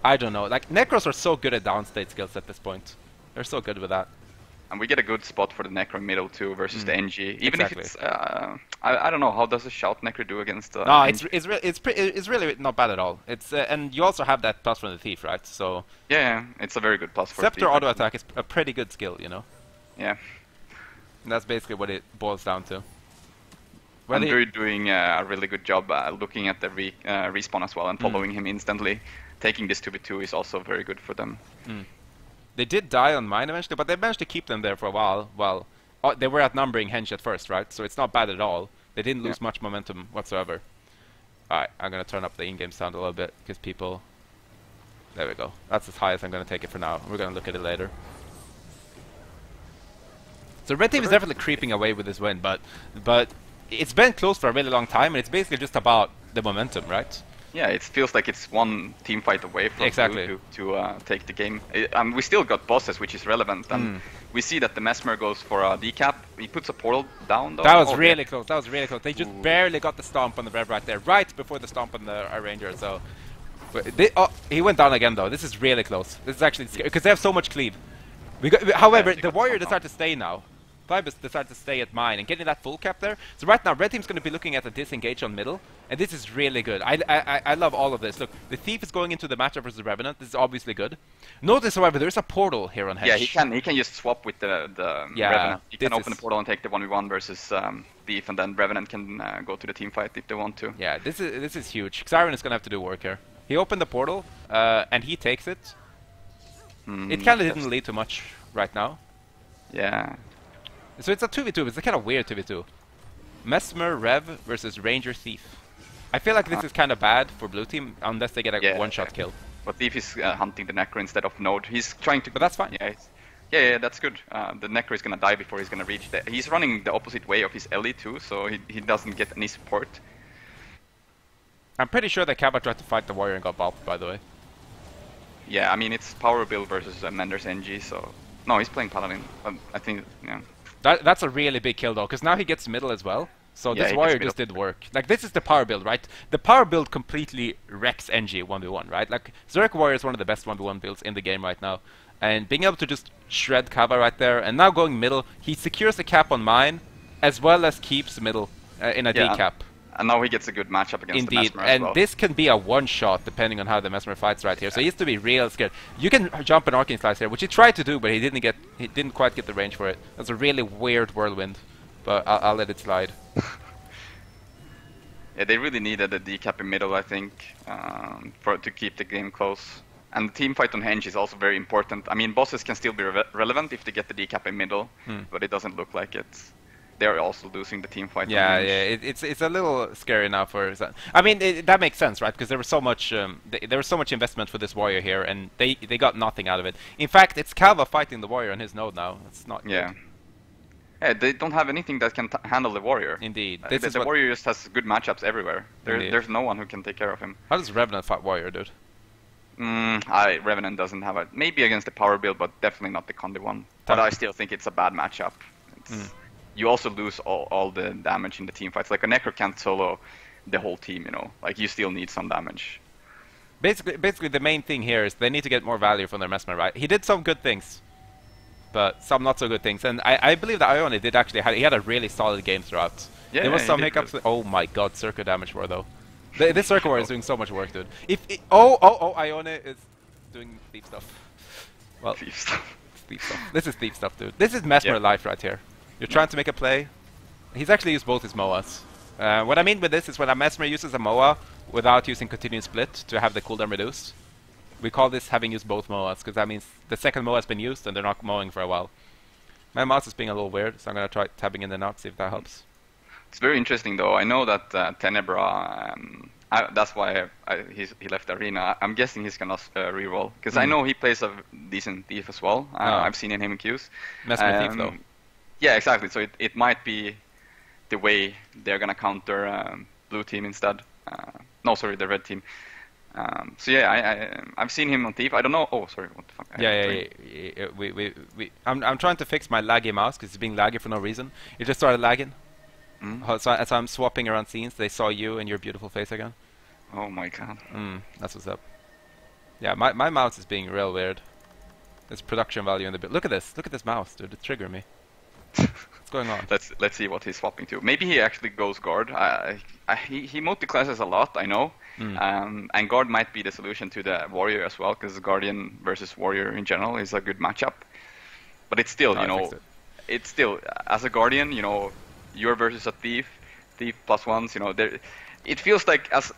I don't know. Like, Necros are so good at downstate skills at this point. They're so good with that. And we get a good spot for the Necro middle, too, versus the NG. Even if it's... I don't know, how does a shout Necro do against the No, it's really not bad at all. It's and you also have that plus from the Thief, right? So... Yeah, it's a very good plus for Scepter auto attack is a pretty good skill, you know? Yeah. And that's basically what it boils down to. And they're doing a really good job looking at the respawn as well and following him instantly. Taking this 2v2 is also very good for them. They did die on mine eventually, but they managed to keep them there for a while. Well, they were outnumbering Henge at first, right? So it's not bad at all. They didn't lose much momentum whatsoever. Alright, I'm going to turn up the in-game sound a little bit, because people... There we go. That's as high as I'm going to take it for now. We're going to look at it later. So Red Team is definitely creeping away with this win, but it's been close for a really long time, and it's basically just about the momentum, right? Yeah, it feels like it's one team fight away from Blue to take the game. We still got bosses, which is relevant, and we see that the Mesmer goes for a decap. He puts a portal down, though. That was really close. That was really close. They just barely got the stomp on the Rev right there, right before the stomp on the Ranger. So, he went down again, though. This is really close. This is actually scary because they have so much cleave. However, the Warrior decided to stay now. Vibus decided to stay at mine and getting that full cap there. So right now, Red Team's going to be looking at a disengage on middle, and this is really good. I love all of this. Look, the Thief is going into the matchup versus Revenant. This is obviously good. Notice, however, there's a portal here on Hedge. Yeah, he can just swap with the Revenant. He can open the portal and take the 1v1 versus Thief, and then Revenant can go to the team fight if they want to. Yeah, this is huge. Xiron is going to have to do work here. He opened the portal, and he takes it. It kind of didn't lead to much right now. Yeah. So it's a 2v2, it's a kind of weird 2v2. Mesmer, Rev versus Ranger, Thief. I feel like this is kind of bad for Blue Team, unless they get a one-shot kill. But Thief is hunting the Necro instead of Node. He's trying to... But that's fine. Yeah, that's good. The Necro is gonna die before he's gonna reach the... He's running the opposite way of his Ellie too, so he doesn't get any support. I'm pretty sure that Kaba tried to fight the Warrior and got bopped, by the way. Yeah, I mean, it's Power Build versus Mender's NG, so... No, he's playing Paladin. I think, yeah. That's a really big kill though, because now he gets middle as well. So this Warrior just did work. Like, this is the power build, right? The power build completely wrecks NG 1v1, right? Like, Zerk Warrior is one of the best 1v1 builds in the game right now. And being able to just shred Kava right there, and now going middle, he secures a cap on mine, as well as keeps middle in a decap. And now he gets a good matchup against the Mesmer as well. And this can be a one-shot depending on how the Mesmer fights right here. So he has to be real scared. You can jump an Arcane Slice here, which he tried to do, but he didn't quite get the range for it. That's a really weird whirlwind, but I'll let it slide. Yeah, they really needed a decap in middle, I think, to keep the game close. And the team fight on Henge is also very important. I mean, bosses can still be relevant if they get the decap in middle, but it doesn't look like it. They're also losing the team fight. Yeah, it's a little scary now for. I mean, that makes sense, right? Because there was so much there was so much investment for this Warrior here, and they got nothing out of it. In fact, it's Kava fighting the Warrior on his node now. It's not. Yeah. Yeah, they don't have anything that can handle the Warrior. Indeed, the Warrior just has good matchups everywhere. There's no one who can take care of him. How does Revenant fight Warrior, dude? Revenant doesn't have it. Maybe against the power build, but definitely not the Condi one. But I still think it's a bad matchup. You also lose all the damage in the team fights. Like a Necro can't solo the whole team, you know. Like you still need some damage. Basically, the main thing here is they need to get more value from their Mesmer, right? He did some good things, but some not so good things. And I believe that Ione did actually he had a really solid game throughout. Yeah, there was some hiccups. Oh my god, Circle damage war though. This Circle war is doing so much work, dude. Ione is doing thief stuff. Well, thief stuff. This is thief stuff, dude. This is Mesmer life right here. You're trying to make a play, He's actually used both his MOAs. What I mean with this is when a Mesmer uses a MOA without using continuous split to have the cooldown reduced, we call this having used both MOAs, because that means the second MOA has been used and they're not mowing for a while. My mouse is being a little weird, so I'm going to try tabbing in and out, see if that helps. It's very interesting, though. I know that Tenebra, that's why he left the arena. I'm guessing he's going to reroll, because I know he plays a decent thief as well. I've seen him in queues. Mesmer thief, though. Yeah, exactly. So it might be the way they're going to counter blue team instead. No, sorry, the red team. So yeah, I've seen him on thief. I don't know. Oh, sorry, what the fuck? Yeah. I'm trying to fix my laggy mouse because it's being laggy for no reason. It just started lagging. So as I'm swapping around scenes, they saw you and your beautiful face again. Oh my god. That's what's up. Yeah, my mouse is being real weird. There's production value in the bit. Look at this. Look at this mouse, dude. It's triggering me. What's going on? Let's see what he's swapping to. Maybe he actually goes guard. He multi-classes a lot, I know. And guard might be the solution to the warrior as well, because guardian versus warrior in general is a good matchup. But it's still, it's still as a guardian, you're versus a thief plus ones, it feels like as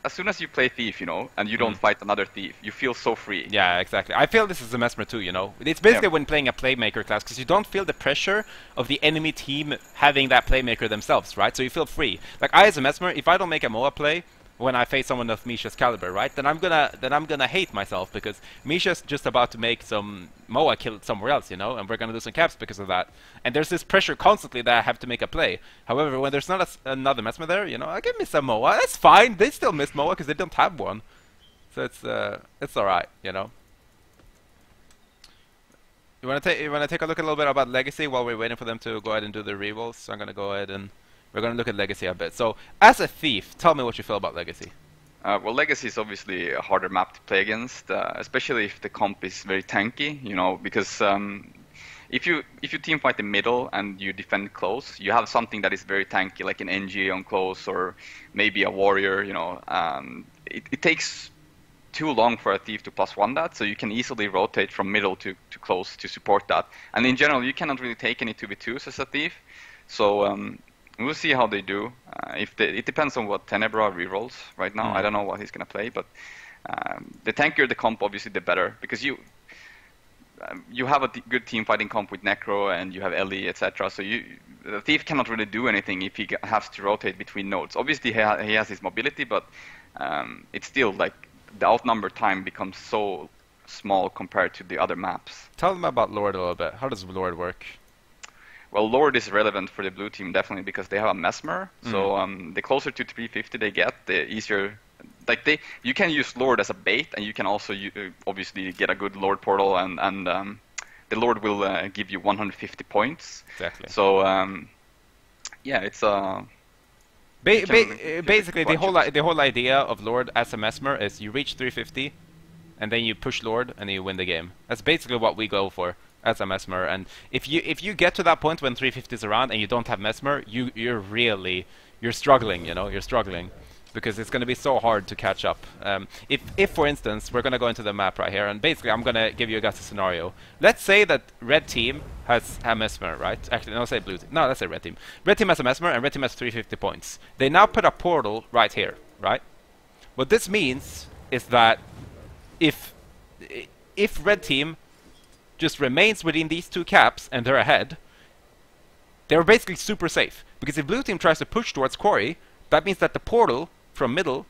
soon as you play thief, and you don't fight another thief, you feel so free. Yeah, exactly. I feel this is a Mesmer too, It's basically when playing a playmaker class, because you don't feel the pressure of the enemy team having that playmaker themselves, right? So you feel free. Like I as a Mesmer, if I don't make a MOA play when I face someone of Misha's caliber, right? Then I'm gonna hate myself because Misha's just about to make some MOA kill somewhere else, and we're gonna lose some caps because of that. And there's this pressure constantly that I have to make a play. However, when there's not another Mesmer there, I can miss a MOA. That's fine. They still miss MOA because they don't have one. So it's all right, You wanna take a look a little bit about Legacy while we're waiting for them to go ahead and do the rerolls? So I'm gonna go ahead and we're going to look at Legacy a bit. So, as a thief, tell me what you feel about Legacy. Well, Legacy is obviously a harder map to play against, especially if the comp is very tanky, because if you team fight the middle and you defend close, you have something that is very tanky, like an NG on close or maybe a warrior, it takes too long for a thief to +1 that, so you can easily rotate from middle to close to support that. And in general, you cannot really take any 2v2s as a thief, so we'll see how they do. It depends on what Tenebra rerolls right now. I don't know what he's going to play, but the tankier the comp, obviously, the better. Because you have a good team fighting comp with Necro and you have Ellie, etc. So the Thief cannot really do anything if he has to rotate between nodes. Obviously, he has his mobility, but it's still like the outnumbered time becomes so small compared to the other maps. Tell them about Lord a little bit. How does Lord work? Well, Lord is relevant for the blue team definitely because they have a Mesmer. So the closer to 350 they get, the easier. Like you can use Lord as a bait, and you can also obviously get a good Lord portal, and the Lord will give you 150 points. Exactly. So yeah, it's basically the whole idea of Lord as a Mesmer is you reach 350, and then you push Lord, and then you win the game. That's basically what we go for as a Mesmer. And if you get to that point when 350 is around and you don't have Mesmer, you're struggling, you're struggling because it's going to be so hard to catch up. If for instance we're going to go into the map right here, and basically I'm going to give you guys a scenario. Let's say that red team has a Mesmer, right? Actually, no, say blue team. No, let's say red team. Red team has a Mesmer and red team has 350 points. They now put a portal right here, right? What this means is that if red team just remains within these two caps and they're ahead, they're basically super safe. Because if blue team tries to push towards quarry, that means that the portal from middle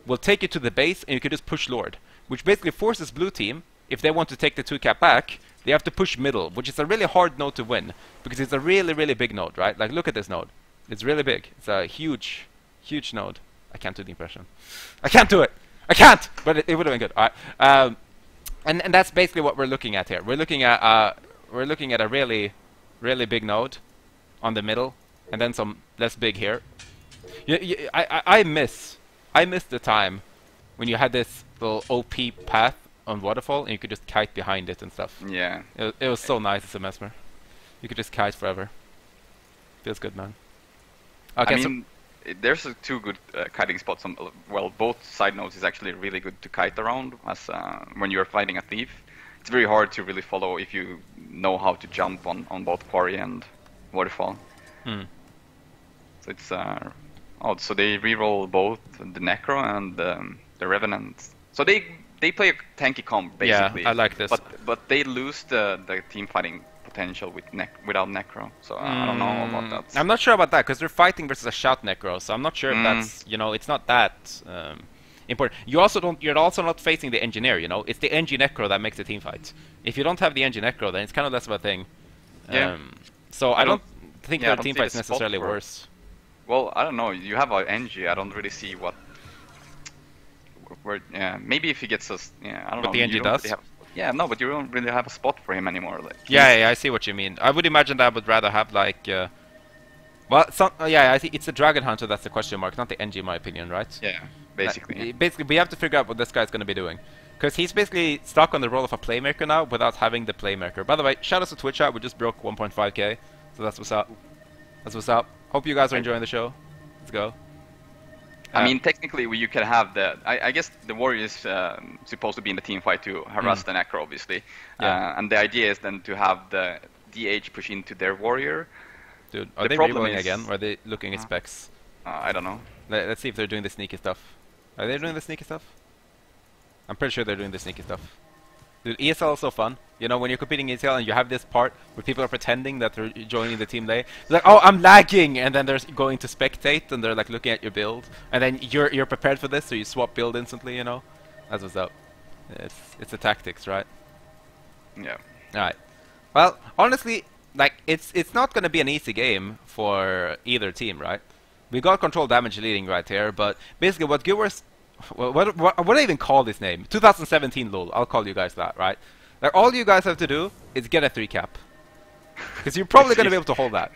will take you to the base and you can just push Lord. Which basically forces blue team, if they want to take the 2 cap back, they have to push middle, which is a really hard node to win. Because it's a really, really big node, right? Like, look at this node. It's really big. It's a huge, huge node. I can't do the impression. I can't do it! I can't! But it would have been good. Alright. And that's basically what we're looking at here. We're looking at a really, really big node on the middle, and then some less big here. I miss the time when you had this little OP path on waterfall and you could just kite behind it and stuff. Yeah. It was so nice as a Mesmer. You could just kite forever. Feels good, man. Okay, I mean, there's two good kiting spots. Well, both side nodes is actually really good to kite around as when you're fighting a thief. It's very hard to really follow if you know how to jump on both quarry and waterfall. So it's oh, so they reroll both the Necro and the Revenant. So they play a tanky comp basically. Yeah, I like this. But they lose the team fighting potential with without Necro. So I don't know about that. I'm not sure about that because they're fighting versus a shout Necro, so I'm not sure if that's, you know, it's not that important. You're also not facing the engineer, you know. It's the NG Necro that makes the team fight. If you don't have the NG Necro, then it's kind of less of a thing. Yeah. So I don't think their team fight is necessarily worse. Well, I don't know. You have an NG. I don't really see what. Where, yeah, maybe if he gets us, yeah, I don't know. What the NG does? Really yeah, no, but you don't really have a spot for him anymore. Like. Yeah, I see what you mean. I would imagine that I would rather have like. Well, yeah, I think it's the Dragon Hunter that's the question mark, not the NG, in my opinion, right? Yeah, basically. Basically, we have to figure out what this guy's going to be doing. Because he's basically stuck on the role of a playmaker now without having the playmaker. By the way, shout out to Twitch chat, we just broke 1.5k. So that's what's up. That's what's up. Hope you guys are enjoying the show. Let's go. I mean, technically, you can have the... I guess the warrior is supposed to be in the team fight to harass the Necro, obviously. Yeah. And the idea is then to have the DH push into their warrior. Dude, are they reloading again, or are they looking at specs? I don't know. Let's see if they're doing the sneaky stuff. Are they doing the sneaky stuff? I'm pretty sure they're doing the sneaky stuff. Dude, ESL is so fun. You know, when you're competing in ESL and you have this part where people are pretending that they're joining the team lane. They're like, oh, I'm lagging! And then they're going to spectate and they're like looking at your build. And then you're prepared for this, so you swap build instantly, you know? That's what's up. It's the tactics, right? Yeah. Alright. Well, honestly, like, it's not going to be an easy game for either team, right? We got control damage leading right here, but basically what Gewers... What do I even call this name? 2017 LOL. I'll call you guys that, right? Like, all you guys have to do is get a 3 cap. Because you're probably going to be able to hold that.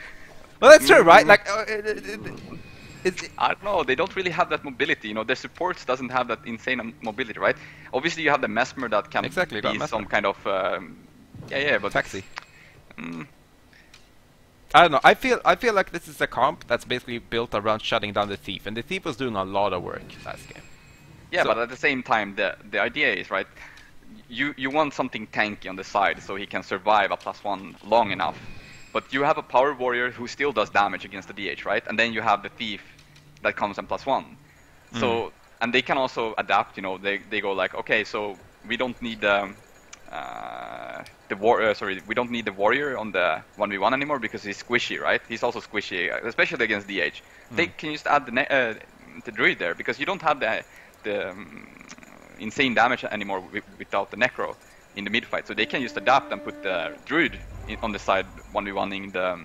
Well, that's true, right? Like, I don't know. They don't really have that mobility. You know, their supports doesn't have that insane mobility, right? Obviously, you have the Mesmer that can be some kind of... but... Taxi. I don't know. I feel like this is a comp that's basically built around shutting down the Thief. And the Thief was doing a lot of work last game. Yeah, but at the same time, the idea is, right, you want something tanky on the side so he can survive a +1 long enough. But you have a power warrior who still does damage against the DH, right? And then you have the Thief that comes in +1. So, and they can also adapt, you know, they go like, okay, so we don't need we don't need the warrior on the 1v1 anymore because he's squishy, right? He's also squishy, especially against DH. They can just add the druid there because you don't have the insane damage anymore without the Necro in the mid fight, so they can just adapt and put the druid on the side 1v1ing the...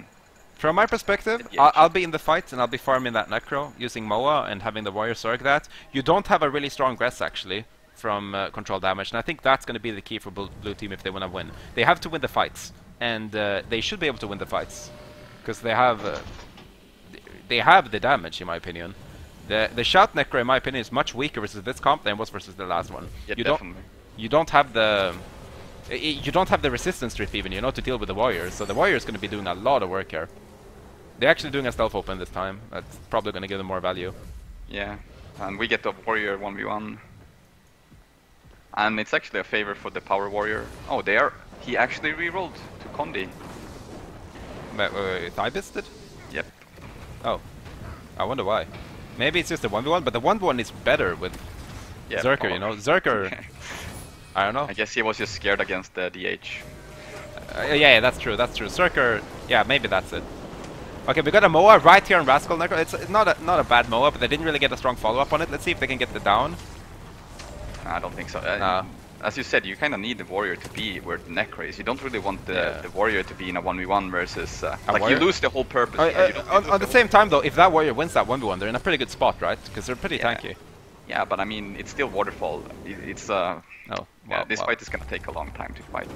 From my perspective, I'll be in the fight and I'll be farming that Necro using Moa and having the warrior Zerg that. You don't have a really strong Gress actually from control damage, and I think that's going to be the key for blue team if they want to win. They have to win the fights, and they should be able to win the fights because they have the damage, in my opinion. The Shout Necro, in my opinion, is much weaker versus this comp than it was versus the last one. Yeah, you don't have the resistance drift even, you know, to deal with the warriors. So the warrior is going to be doing a lot of work here. They're actually doing a stealth open this time. That's probably going to give them more value. Yeah, and we get the warrior 1v1. And it's actually a favor for the power warrior. Oh, he actually rerolled to Condi. Thybis did? Yep. Oh. I wonder why. Maybe it's just the 1v1, but the 1v1 is better with Zerker, you know? Zerker, I don't know. I guess he was just scared against the DH. Yeah, that's true, that's true. Zerker, yeah, maybe that's it. Okay, we got a Moa right here on Rascal Necro. It's not a bad Moa, but they didn't really get a strong follow-up on it. Let's see if they can get the down. I don't think so. As you said, you kind of need the warrior to be where the Necro is. You don't really want the warrior to be in a 1v1 versus... like, warrior? you lose the whole purpose. On the same time, though, if that warrior wins that 1v1, they're in a pretty good spot, right? Because they're pretty tanky. Yeah, but I mean, it's still Waterfall. It's... this fight is going to take a long time to fight.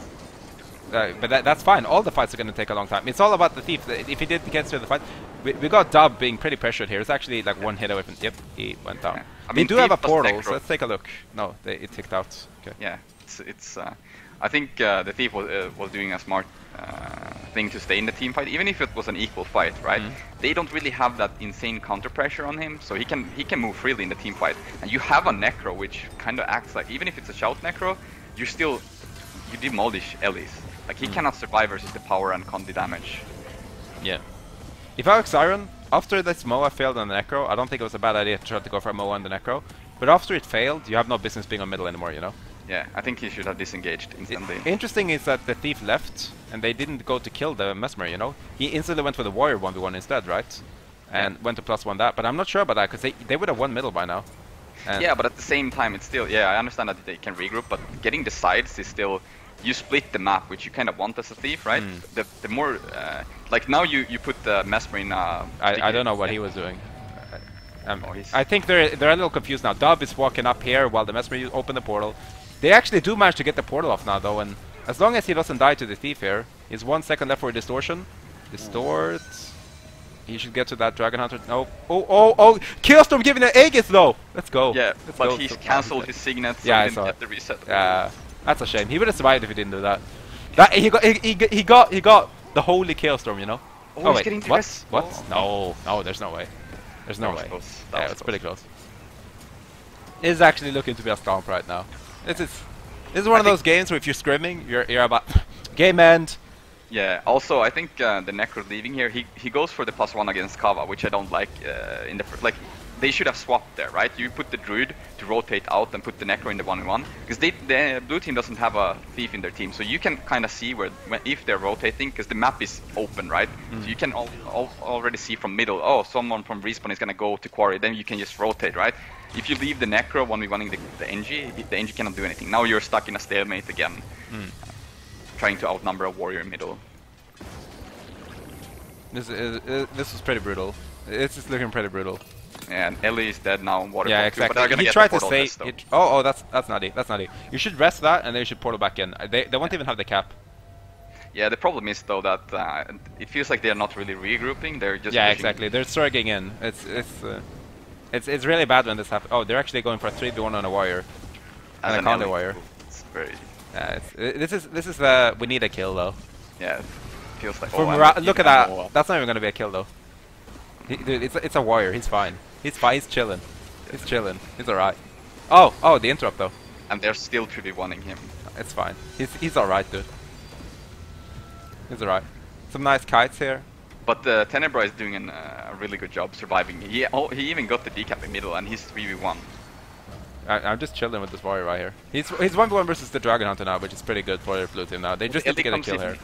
But that's fine. All the fights are going to take a long time. It's all about the Thief. If he did get through the fight... We got Dub being pretty pressured here. It's actually like one hit away from... Yep, he went down. Yeah. I mean, they do have a portal, so let's take a look. No, it ticked out. Okay. Yeah, it's I think the Thief was doing a smart thing to stay in the team fight, even if it was an equal fight, right? They don't really have that insane counter pressure on him, so he can move freely in the team fight. And you have a Necro, which kind of acts like, even if it's a Shout Necro, you demolish Ellis. Like, he cannot survive versus the power and Condi damage. Yeah. If I was Siren, after this Moa failed on the Necro, I don't think it was a bad idea to try to go for a Moa on the Necro. But after it failed, you have no business being on middle anymore, you know? Yeah, I think he should have disengaged instantly. Interesting is that the Thief left, and they didn't go to kill the Mesmer, you know? He instantly went for the Warrior 1v1 instead, right? And went to +1 that, but I'm not sure about that, because they would have won middle by now. And yeah, but at the same time, it's still, yeah, I understand that they can regroup, but getting the sides is still, you split the map, which you kind of want as a Thief, right? The more, like now you put the Mesmer in I don't know what he was doing. I think they're a little confused now. Dub is walking up here while the Mesmer open the portal. They actually do manage to get the portal off now, though, and as long as he doesn't die to the Thief here, he's 1 second left for Distortion. Distort. He should get to that Dragon Hunter. No. Oh! Killstorm giving an Aegis, though! Let's go. Yeah, Let's but go. he's cancelled his Signet, so yeah, he didn't get the reset. Yeah, that's a shame. He would have survived if he didn't do that. He got the holy Killstorm, you know? Oh, wait, getting what? Oh. No, there's no way. There's no way. Yeah, it's pretty close. It is actually looking to be a stomp right now. This is one of those games where if you're scrimming, you're about game end. Yeah. Also, I think the Necro leaving here, he goes for the +1 against Kava, which I don't like. In the like, they should have swapped there, right? You put the Druid to rotate out and put the Necro in the 1v1, because the blue team doesn't have a Thief in their team, so you can kind of see if they're rotating, because the map is open, right? So you can already see from middle. Oh, someone from respawn is gonna go to quarry. Then you can just rotate, right? If you leave the Necro 1v1ing the NG, the NG cannot do anything. Now you're stuck in a stalemate again, trying to outnumber a warrior in middle. This is pretty brutal. It's just looking pretty brutal. And Ellie is dead now on water. Yeah, exactly. He tried to stay. Oh, that's nutty. That's nutty. You should rest that, and then you should portal back in. They won't even have the cap. Yeah, the problem is though that it feels like they're not really regrouping. They're just exactly. They're surging in. It's really bad when this happens. Oh, they're actually going for a 3v1 on a warrior. And a counter warrior. It's very. Yeah, this is we need a kill though. Yeah, it feels like. Look at that. That's not even gonna be a kill though. Dude, it's a warrior. He's fine. He's fine. He's chilling. He's chilling. He's alright. Oh, the interrupt though. And they're still 3v1ing him. It's fine. He's alright, dude. He's alright. Some nice kites here. But Tenebra is doing a really good job surviving. He even got the decap in middle, and he's 3v1. I'm just chilling with this warrior right here. He's 1v1 versus the Dragon Hunter now, which is pretty good for their blue team now. They just need to get a kill here.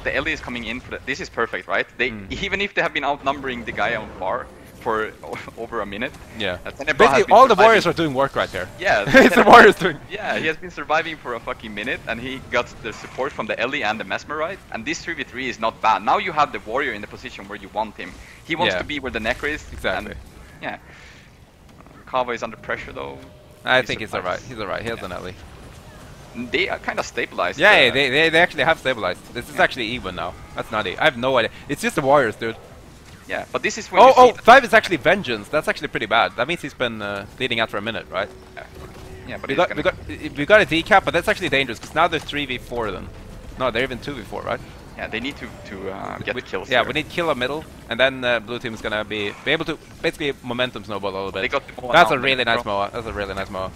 The Ellie is coming in for this is perfect, right? Even if they have been outnumbering the guy on far for over a minute. Yeah. Basically, all the warriors are doing work right here. Yeah. It's the warriors doing. Yeah, he has been surviving for a fucking minute, and he got the support from the Ellie and the Mesmer, right? And this 3v3 is not bad. Now you have the warrior in the position where you want him. He wants to be where the Necro is. Exactly. And, yeah. Kava is under pressure though. I think he's alright. He's alright. He has an Ellie. They are kind of stabilized. Yeah, they actually have stabilized. This is actually even now. That's nutty. I have no idea. It's just the warriors, dude. Yeah, but this is when 5 is actually Vengeance. That's actually pretty bad. That means he's been leading out for a minute, right? Yeah, but we got a decap, but that's actually dangerous because now they're 3v4 then. No, they're even 2v4, right? Yeah, they need to get the kills. Yeah, here. we need kill a middle, and then blue team is gonna be able to basically momentum snowball a little bit. They got the That's a really nice Moa. That's a really nice Moa.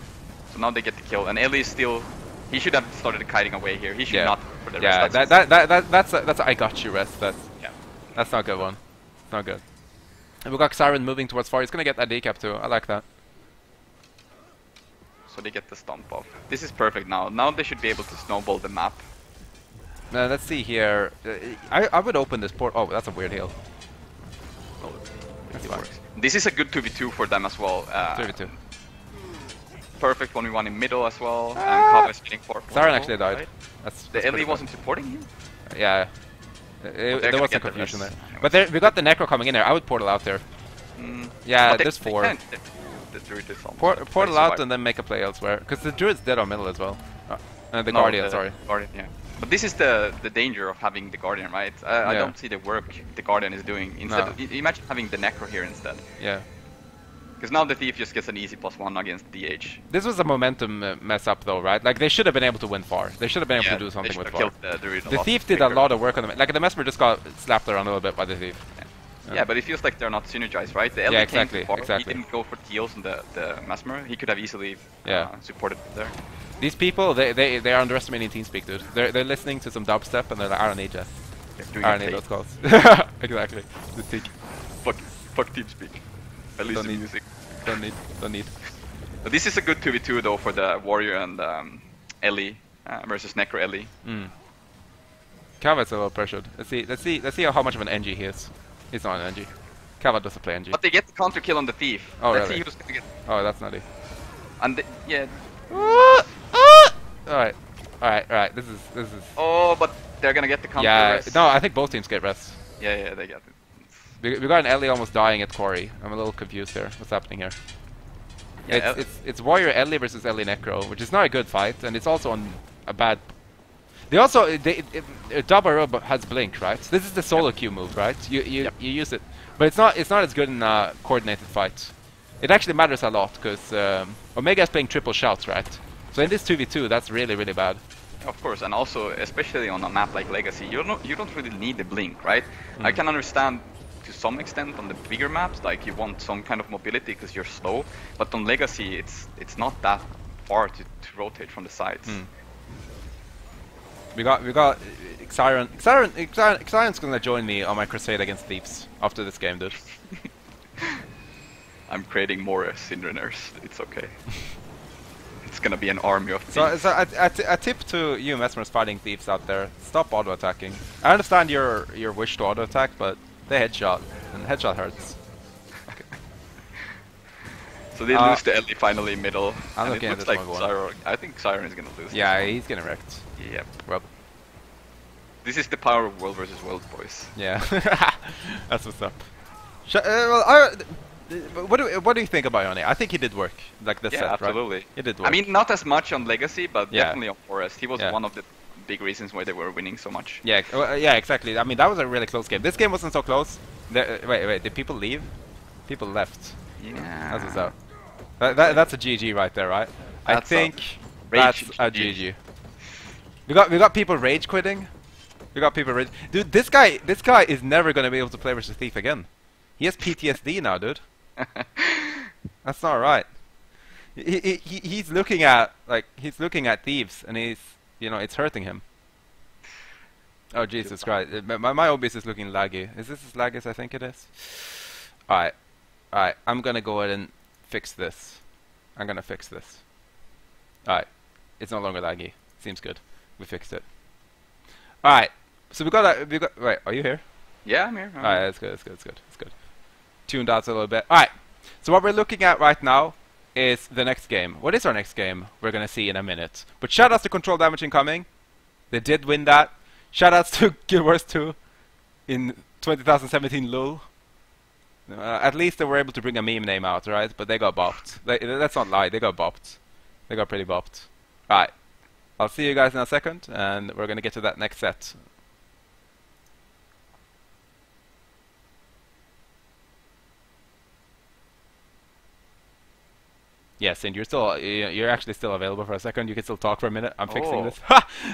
So now they get the kill, and Ellie is still. He should have started kiting away here. He should not for the rest. Yeah, that's a I got you rest. That's not a good one. It's not good. And we got Siren moving towards far. He's gonna get that decap too. I like that. So they get the stomp off. This is perfect now. Now they should be able to snowball the map. Let's see here. I would open this port. Oh, that's a weird heal. Oh, this is a good 2v2 for them as well. 2v2. Perfect 1v1 in middle as well. And Kava is getting 4 points. Siren actually died. Right? That's the Ellie wasn't supporting him? Yeah. There was some confusion there. But we got the Necro coming in there. I would portal out there. Yeah, there's 4. The Druid is portal out and then make a play elsewhere. Because the Druid's dead on middle as well. The Guardian, sorry. Guardian, yeah. But this is the danger of having the Guardian, right? I don't see the work the Guardian is doing. Instead, imagine having the Necro here instead. Yeah. Because now the Thief just gets an easy +1 against DH. This was a momentum mess up though, right? Like they should have been able to win far. They should have been able to do something with far. The Thief did a lot of work on them. Like the Mesmer just got slapped around a little bit by the Thief. Yeah, but it feels like they're not synergized, right? The Ellie exactly. He didn't go for TOs on the Mesmer. He could have easily supported there. These people, they are underestimating TeamSpeak, dude. They're listening to some dubstep and they're like, I don't need Jeff. I don't need those calls. Exactly. Fuck. Fuck TeamSpeak. At least Don't the need. music. Don't need. But this is a good 2v2 though for the Warrior and Ellie versus Necro Ellie. Kava's a little pressured. Let's see how much of an NG he is. He's not an NG. Kava doesn't play NG. But they get the counter kill on the Thief. Oh, Let's really? see who's gonna get. Oh, that's nutty. And yeah. Alright. This is. Oh, but they're gonna get the counter. Yeah. Rest. No, I think both teams get rest. Yeah, they got it. We got an Ellie almost dying at Quarry. I'm a little confused here. What's happening here? Yeah, It's Warrior Ellie versus Ellie Necro, which is not a good fight, and it's also on a bad. They also Groucharoo has blink, right? This is the solo Q move, right? You use it, but it's not as good in a coordinated fight. It actually matters a lot because Omega is playing triple shouts, right? So in this 2v2, that's really bad. Of course, and also especially on a map like Legacy, you don't really need the blink, right? I can understand to some extent on the bigger maps, like you want some kind of mobility because you're slow, but on Legacy, it's not that far to rotate from the sides. We got Xiron's gonna join me on my crusade against Thieves after this game, dude. I'm creating more Sindreners. It's okay. It's gonna be an army of thieves. So a tip to you Mesmers fighting Thieves out there: stop auto attacking. I understand your wish to auto attack, but they headshot, and headshot hurts. So they lose the Ellie finally middle. I'm and looking it at looks this like one. Siren. I think Siren is gonna lose. Yeah, this he's getting wrecked. one. Yep. Well, This is the power of world versus world, boys. yeah, that's what's up. What do you think about Ioni? I think he did work, like this Yeah, set, absolutely. right? He did work. I mean, not as much on Legacy, but Yeah. definitely on Forest. He was Yeah. one of the big reasons why they were winning so much. Yeah, yeah, exactly. I mean, that was a really close game. This game wasn't so close. Wait, did people leave? People left. Yeah. That's what's up. That's a GG right there, right? I That's think rage that's a GG. GG. We got people rage quitting. We got people rage. Dude, this guy is never gonna be able to play versus Thief again. He has PTSD now, dude. That's not right. He's looking at Thieves, and it's hurting him. Oh Jesus Christ! My OBS is looking laggy. Is this as laggy as I think it is? All right. I'm gonna go ahead and fix this. I'm gonna fix this. All right. It's no longer laggy. Seems good. We fixed it. All right. So we got. Wait, are you here? Yeah, I'm here. All right. That's good. It's good. Tuned out a little bit. All right. So what we're looking at right now is the next game. What is our next game? We're gonna see in a minute. But shoutouts to Control Damage Incoming. They did win that. Shoutouts to Guild Wars 2 in 2017 LUL. At least they were able to bring a meme name out, right? But they got bopped. Let's not lie. They got bopped. They got pretty bopped. All right. I'll see you guys in a second, and we're gonna get to that next set. Yes, and you're actually still available for a second. You can still talk for a minute. I'm fixing this.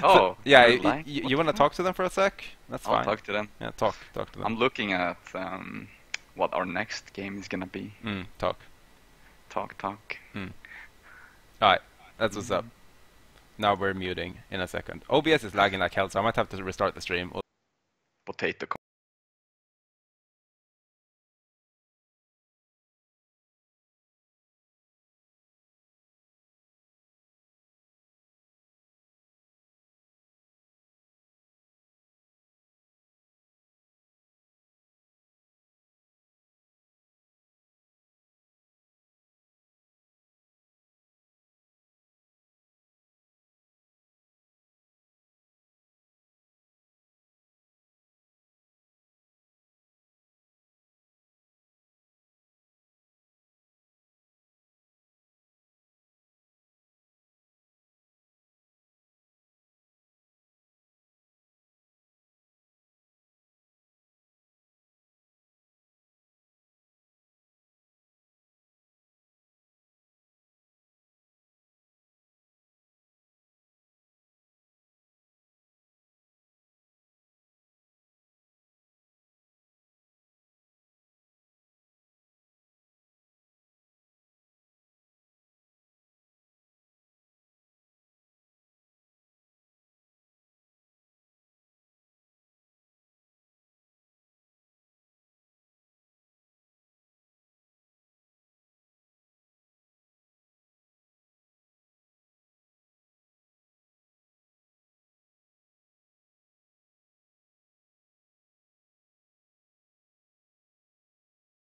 Oh, yeah. good line. You want to talk to them for a sec? That's fine. I'll talk to them. Yeah, talk to them. I'm looking at what our next game is gonna be. Talk. Talk. Alright, that's what's up. Now we're muting in a second. OBS is lagging like hell, so I might have to restart the stream. Potato.